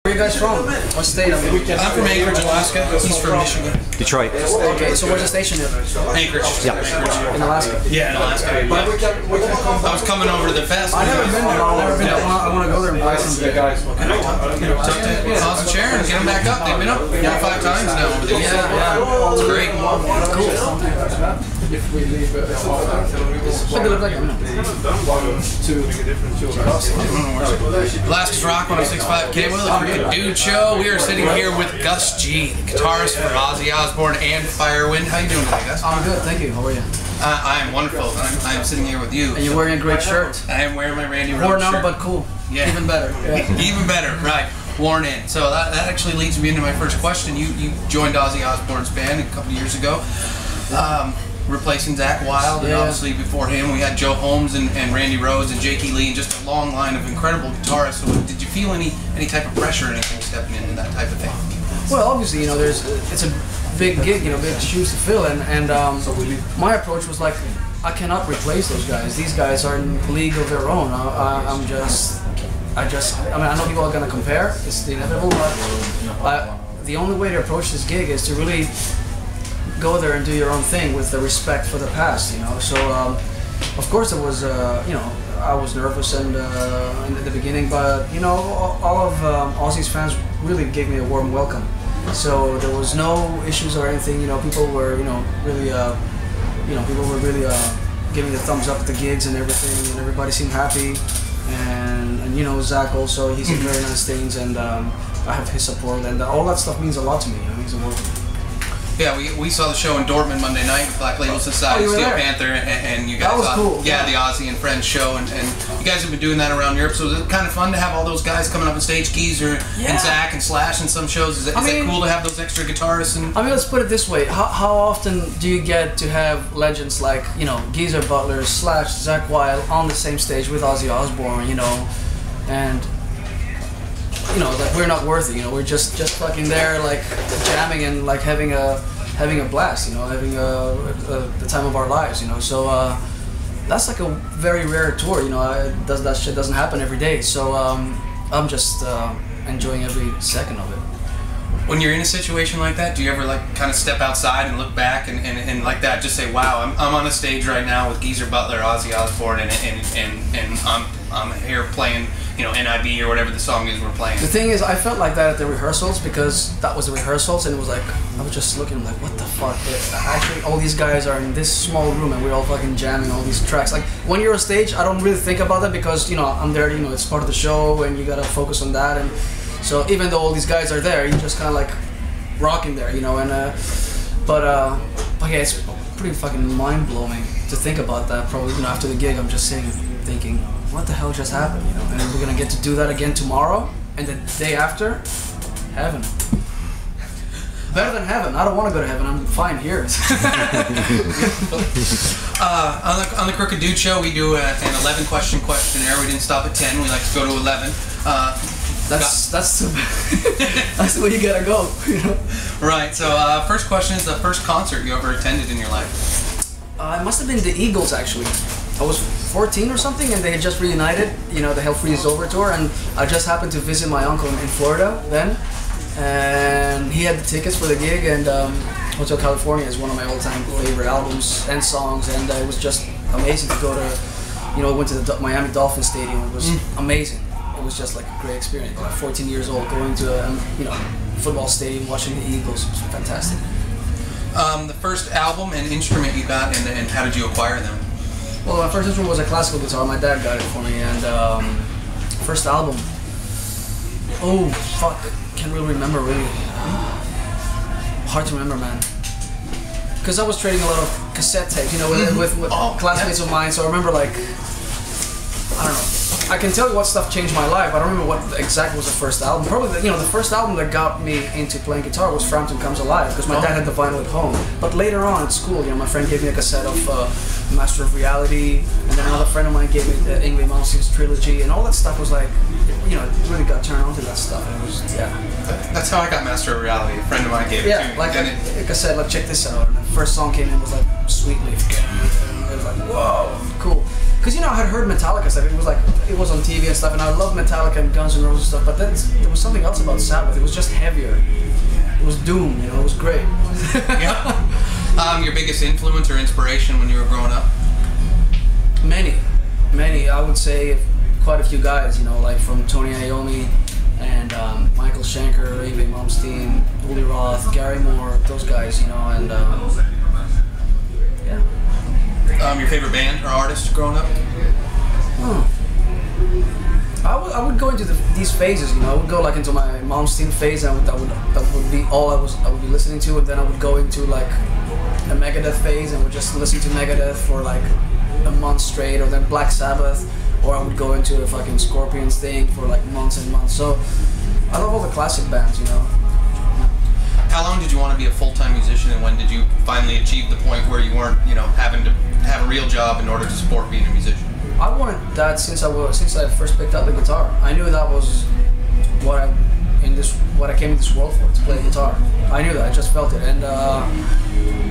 Where are you guys from? What state? I'm from Anchorage, Alaska. He's from Michigan. Detroit. Okay, so where's the station here? Anchorage. Yeah. In Alaska? Yeah, in Alaska. Yeah. I was coming over to the fest. I've never been there. I want to go there and buy some guys. Talk to Oz and Sharon and get them back up. They've been up 4 or 5 times now over the years. Yeah. It's great. Cool. If we leave it, what they look like? Alaska's Rock 106.5 with the Crooked Dude Show. We are sitting here with Gus G, the guitarist for Ozzy Osbourne and Firewind. How you doing today, Gus? I'm good, thank you. How are you? I am wonderful. I'm sitting here with you. And you're wearing a great shirt. I am wearing my Randy Rhoads Worn out, shirt. but cool. Yeah. Even better. Yeah. Even better, right. Worn in. So that actually leads me into my first question. You joined Ozzy Osbourne's band a couple of years ago. Replacing Zakk Wylde, and obviously before him we had Joe Holmes and Randy Rhoads and Jakey Lee, and just a long line of incredible guitarists. So did you feel any type of pressure or anything stepping into that type of thing? Well, obviously, you know, it's a big gig, you know, big shoes to fill, and my approach was like, I cannot replace those guys. These guys are in a league of their own. I mean, I know people are gonna compare. It's the inevitable, but the only way to approach this gig is to really go there and do your own thing with the respect for the past, you know. So, of course, it was, you know, I was nervous and in the beginning, but you know, all of Ozzy's fans really gave me a warm welcome. So there was no issues or anything. You know, people were, you know, really, giving the thumbs up at the gigs and everything, and everybody seemed happy. And you know, Zakk also, he said very nice things, and I have his support, and all that stuff means a lot to me. You know, it means a lot to me. Yeah, we saw the show in Dortmund Monday night with Black Label Society, Steel there? Panther, and you guys. That was cool. Yeah, the Ozzy and Friends show, and you guys have been doing that around Europe. So is it kind of fun to have all those guys coming up on stage, Geezer and Zakk and Slash in some shows? Is that cool to have those extra guitarists? And I mean, let's put it this way: how often do you get to have legends like, you know, Geezer Butler, Slash, Zakk Wylde on the same stage with Ozzy Osbourne, you know, and you know, like, we're not worthy, you know, we're just fucking there, like, jamming and like having a blast, you know, having the time of our lives, you know. So that's like a very rare tour, you know. That shit doesn't happen every day. So I'm just enjoying every second of it. When you're in a situation like that, do you ever like kind of step outside and look back and like that, just say, wow, I'm on a stage right now with Geezer Butler, Ozzy Osbourne, and I'm here playing, you know, NIB or whatever the song is we're playing. The thing is, I felt like that at the rehearsals, because that was the rehearsals, and it was like, I was just looking like, what the fuck? Actually, all these guys are in this small room and we're all fucking jamming all these tracks. Like, when you're on stage, I don't really think about that, because, you know, I'm there, you know, it's part of the show and you gotta focus on that. And so even though all these guys are there, you're just kind of like rocking there, you know. And but yeah, it's pretty fucking mind-blowing to think about that. Probably, you know, after the gig, I'm just sitting thinking, what the hell just happened, you know? And we're gonna get to do that again tomorrow, and the day after, heaven. Better than heaven. I don't want to go to heaven. I'm fine here. On the Crooked Dude Show, we do an 11-question questionnaire. We didn't stop at 10. We like to go to 11. That's that's the way you gotta go. You know? Right. So first question is the first concert you ever attended in your life. It must have been the Eagles, actually. I was 14 or something, and they had just reunited, you know, the Hell Freezes Over tour, and I just happened to visit my uncle in Florida then, and he had the tickets for the gig, and Hotel California is one of my all-time favorite albums and songs, and it was just amazing to go to, you know, I went to the Miami Dolphins Stadium. It was amazing. It was just like a great experience. Like 14 years old, going to a, you know, football stadium, watching the Eagles. It was fantastic. The first album and instrument you got, and how did you acquire them? Well, my first instrument was a classical guitar. My dad got it for me, and first album. Oh fuck, can't really remember really. Hard to remember, man. Because I was trading a lot of cassette tapes, you know, with classmates of mine. So I remember, like, I don't know. I can tell you what stuff changed my life. I don't remember what exactly was the first album. Probably, you know, the first album that got me into playing guitar was Frampton Comes Alive, because my dad had the vinyl at home. But later on at school, you know, my friend gave me a cassette of Master of Reality, and then another friend of mine gave me the Ingrid Malmsteen's trilogy, and all that stuff was like, you know, it really got turned on to that stuff. And it was, That's how I got Master of Reality. A friend of mine gave it to me. Like a cassette, like, check this out. And the first song came in was like, Sweet Leaf. And it was like, whoa, cool. because I had heard Metallica stuff. It was on TV and stuff, and I loved Metallica and Guns N' Roses stuff. But then there was something else about Sabbath. It was just heavier. It was doom. It was great. Yeah. Your biggest influence or inspiration when you were growing up? Many. I would say quite a few guys. Like from Tony Iommi and Michael Schenker, Yngwie Malmsteen, Uli Roth, Gary Moore, those guys. And yeah. Your favorite band or artist growing up? I would go into these phases. I would go like into my Malmsteen phase, and that would be all I would be listening to, and then I would go into like a Megadeth phase and would just listen to Megadeth for like a month straight, or then Black Sabbath, or I would go into a fucking Scorpions thing for like months and months. So I love all the classic bands. How long did you want to be a full-time musician, and when did you finally achieve the point where you weren't, having to have a real job in order to support being a musician? I wanted that since I first picked up the guitar. I knew that was what I came in this world for, to play guitar. I knew that. I just felt it. And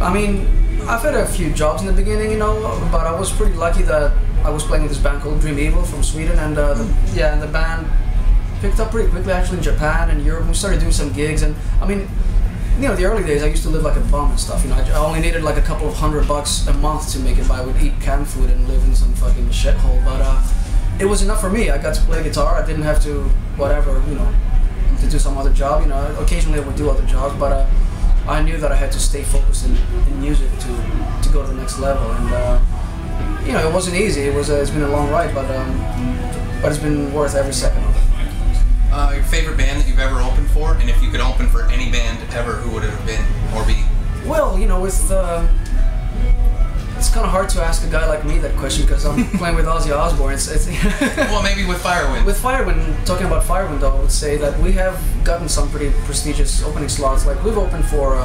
I mean, I've had a few jobs in the beginning, but I was pretty lucky that I was playing with this band called Dream Evil from Sweden, and the band picked up pretty quickly actually in Japan and Europe. We started doing some gigs, and I mean, the early days I used to live like a bum and stuff. I only needed like a couple of $100 a month to make it by. I would eat canned food and live in some fucking shithole, but it was enough for me. I got to play guitar. I didn't have to to do some other job. Occasionally I would do other jobs, but I knew that I had to stay focused in music to go to the next level. And it wasn't easy. It's been a long ride, but it's been worth every second of it. Your favorite band that you've ever opened for, and if you could open for any band ever, who would it have been or be? Well, it's kind of hard to ask a guy like me that question because I'm playing with Ozzy Osbourne. It's well, maybe with Firewind. With Firewind, talking about Firewind, though, I would say that we have gotten some pretty prestigious opening slots. Like we've opened for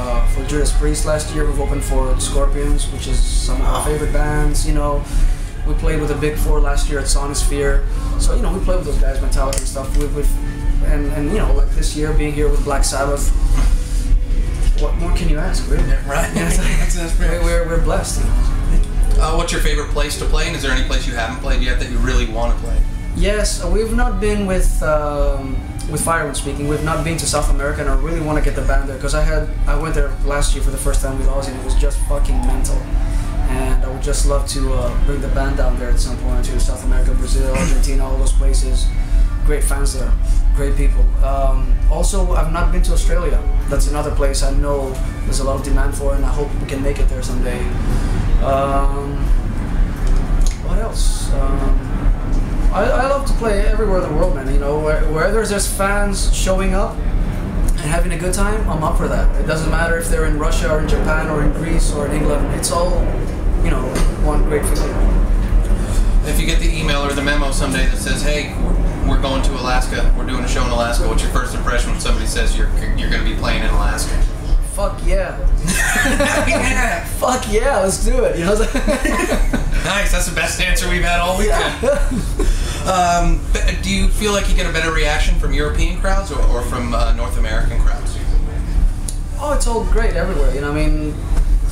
Judas Priest last year. We've opened for Scorpions, which is some of our favorite bands. We played with the Big Four last year at Sonisphere. So we played with those guys, Metallica and stuff. And like this year, being here with Black Sabbath. What more can you ask, really? Yeah, right. We're blessed. What's your favorite place to play, and is there any place you haven't played yet that you really want to play? Yes, we've not been with Firewind speaking. We've not been to South America, and I really want to get the band there because I went there last year for the first time with Ozzy, and it was just fucking mental. And I would just love to bring the band down there at some point to South America, Brazil, Argentina, all those places. Great fans there, great people. Also, I've not been to Australia. That's another place I know there's a lot of demand for, and I hope we can make it there someday. What else? I love to play everywhere in the world, man. Where there's just fans showing up and having a good time, I'm up for that. It doesn't matter if they're in Russia or in Japan or in Greece or in England. It's all, one great feeling. If you get the email or the memo someday that says, "Hey, we're going to Alaska. We're doing a show in Alaska," what's your first impression when somebody says you're going to be playing in Alaska? Fuck yeah. Yeah. Fuck yeah, let's do it. Nice, that's the best answer we've had all weekend. Do you feel like you get a better reaction from European crowds or from North American crowds? Oh, it's all great everywhere,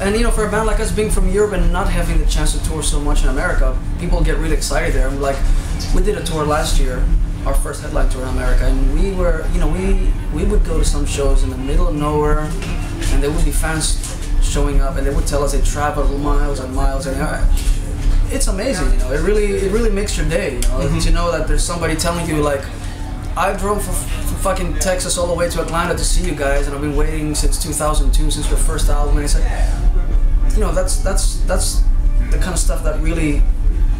And for a band like us being from Europe and not having the chance to tour so much in America, people get really excited there. And we did a tour last year, our first headline tour in America, and we were, we would go to some shows in the middle of nowhere, and there would be fans showing up, and they would tell us they traveled miles and miles, and it's amazing, It really makes your day, to know that there's somebody telling you like, I drove from fucking Texas all the way to Atlanta to see you guys, and I've been waiting since 2002, since your first album, and it's like, that's the kind of stuff that really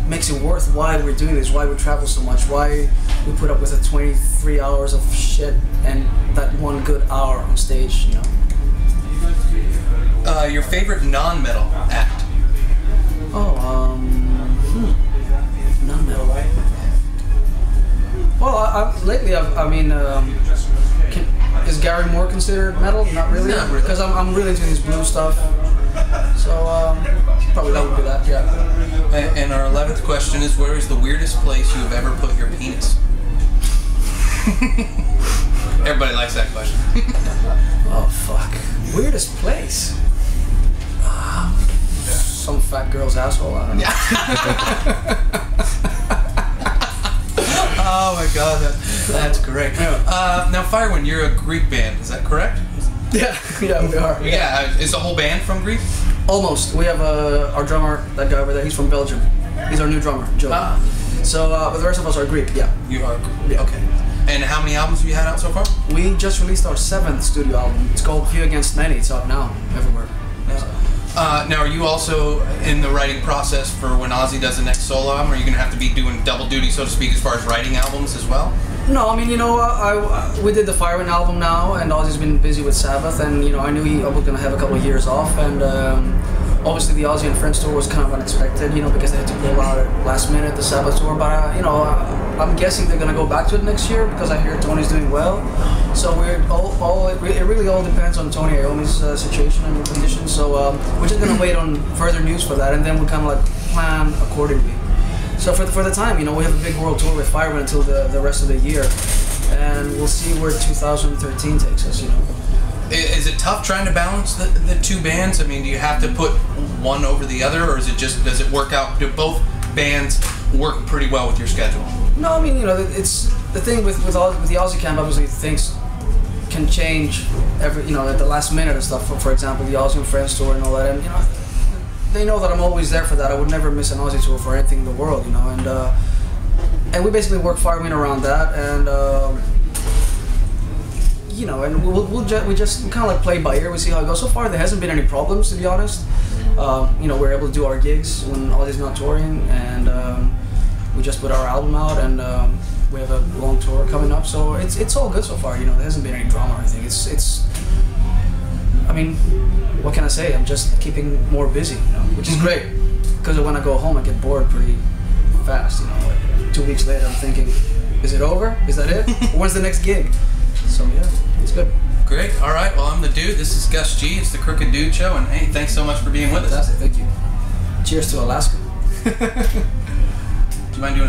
makes it worth why we're doing this, why we travel so much, why we put up with the 23 hours of shit and that one good hour on stage, Your favorite non-metal act? Non-metal. Well, lately, is Gary Moore considered metal? Not really, because I'm really into this blue stuff. So probably that would be that, yeah. And our 11th question is, where is the weirdest place you have ever put your penis? Everybody likes that question. Oh fuck! Weirdest place. some fat girl's asshole. I don't know. Oh my God, that's great. Now, Firewind, you're a Greek band, is that correct? Yeah, yeah, we are. Yeah, is the whole band from Greece? Almost. We have our drummer, that guy over there. He's from Belgium. He's our new drummer, Joe. So, but the rest of us are Greek. Yeah. You are Greek. Yeah. Okay. And how many albums have you had out so far? We just released our 7th studio album. It's called Few Against Many. It's out now everywhere. Now, are you also in the writing process for when Ozzy does the next solo album? Are you going to have to be doing double duty, so to speak, as far as writing albums as well? No, I mean, you know, we did the Firewind album now, and Ozzy's been busy with Sabbath, and you know, I knew I was going to have a couple of years off, and obviously the Ozzy and Friends tour was kind of unexpected, you know, because they had to pull out at last minute the Sabbath tour. But you know, I'm guessing they're going to go back to it next year because I hear Tony's doing well. So it really all depends on Tony Iommi's situation and condition. So we're just going to wait on further news for that, and then we'll kind of like plan accordingly. So for the time, you know, we have a big world tour with Firewind until the rest of the year, and we'll see where 2013 takes us, you know. Is it tough trying to balance the two bands? I mean, do you have to put one over the other, or is it just, does it work out? Do both bands work pretty well with your schedule? No, I mean, you know, it's the thing with the Ozzy camp. Obviously, things can change you know, at the last minute and stuff. For example, the Ozzy and Friends tour and all that, and you know, they know that I'm always there for that. I would never miss an Ozzy tour for anything in the world, you know, and we basically work Firewind around that, and you know, and we just kind of like play by ear. We see how it goes. So far, there hasn't been any problems, to be honest. You know, we're able to do our gigs when Ozzy's not touring, and we just put our album out, and we have a long tour coming up. So it's all good so far. You know, there hasn't been any drama or anything. It's I mean, what can I say? I'm just keeping more busy, you know, which is great, because when I go home, I get bored pretty fast. You know, like 2 weeks later, I'm thinking, is it over? Is that it? When's the next gig? So yeah, it's good. Great. All right. Well, I'm the Dude. This is Gus G. It's the Crooked Dude Show, and hey, thanks so much for being with us. Fantastic. Thank you. Cheers to Alaska. Do you mind doing